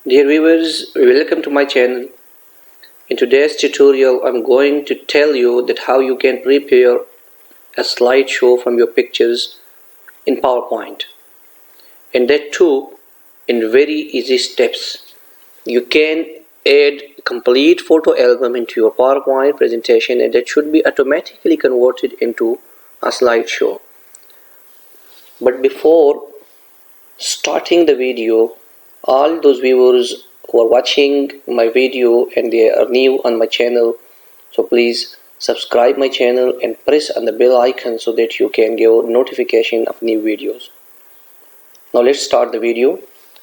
Dear viewers, welcome to my channel. In today's tutorial, I'm going to tell you that how you can prepare a slideshow from your pictures in PowerPoint, and that too in very easy steps. You can add complete photo album into your PowerPoint presentation, and that should be automatically converted into a slideshow. But before starting the video, all those viewers who are watching my video and they are new on my channel, so please subscribe my channel and press on the bell icon so that you can get notification of new videos. Now let's start the video.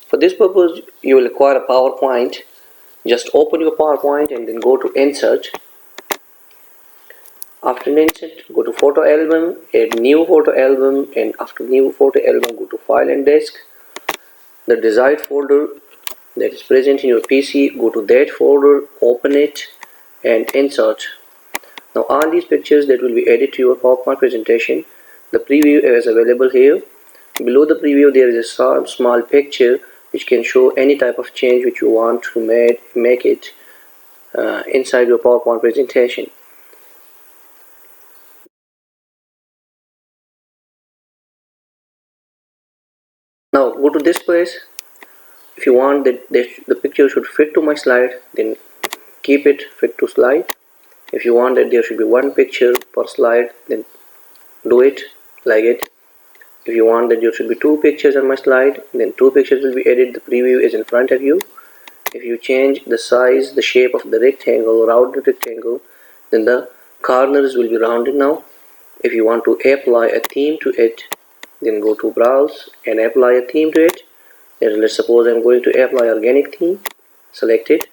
For this purpose you will require a PowerPoint. Just open your PowerPoint and then go to Insert. After Insert, go to Photo Album, add New Photo Album, and after New Photo Album go to File and Disk. The desired folder that is present in your PC, go to that folder, open it and insert. Now all these pictures that will be added to your PowerPoint presentation, the preview is available here. Below the preview there is a small picture which can show any type of change which you want to make it inside your PowerPoint presentation. Now go to this place. If you want that the picture should fit to my slide, then keep it fit to slide. If you want that there should be one picture per slide, then do it like it. If you want that there should be two pictures on my slide, then two pictures will be added. The preview is in front of you. If you change the size, the shape of the rectangle, rounded rectangle, then the corners will be rounded now. If you want to apply a theme to it, then go to Browse and apply a theme to it. And let's suppose I'm going to apply organic theme. Select it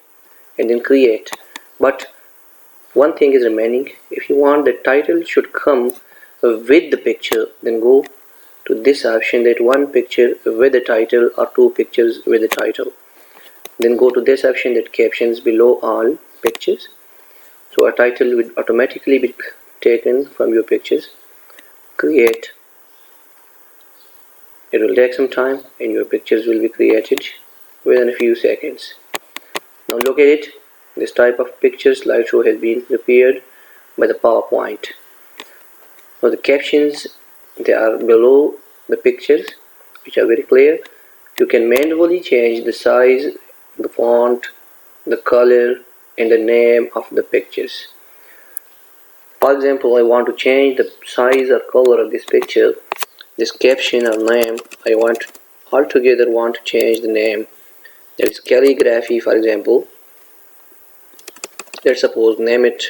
and then create. But one thing is remaining. If you want the title should come with the picture, then go to this option, that one picture with the title or two pictures with the title. Then go to this option, that captions below all pictures. So a title will automatically be taken from your pictures. Create. It will take some time and your pictures will be created within a few seconds. Now look at it. This type of picture slideshow has been prepared by the PowerPoint. Now the captions, they are below the pictures which are very clear. You can manually change the size, the font, the color and the name of the pictures. For example, I want to change the size or color of this picture. This caption or name, I altogether want to change the name. That is calligraphy, for example. Let's suppose name it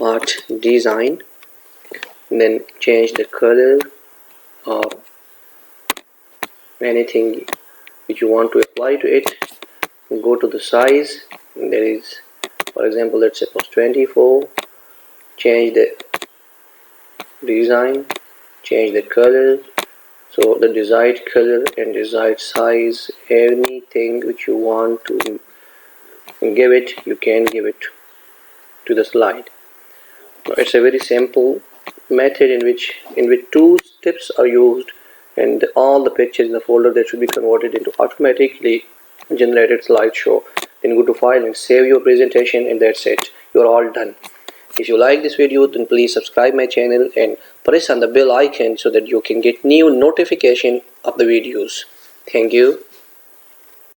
art design. Then change the color or anything which you want to apply to it. Go to the size. There is, for example, let's suppose 24. Change the design, change the color, so the desired color and desired size, anything which you want to give it, you can give it to the slide. It's a very simple method in which two steps are used, and all the pictures in the folder that should be converted into automatically generated slideshow. Then go to File and save your presentation, and that's it. You're all done. If you like this video, then please subscribe my channel and press on the bell icon so that you can get new notification of the videos. Thank you.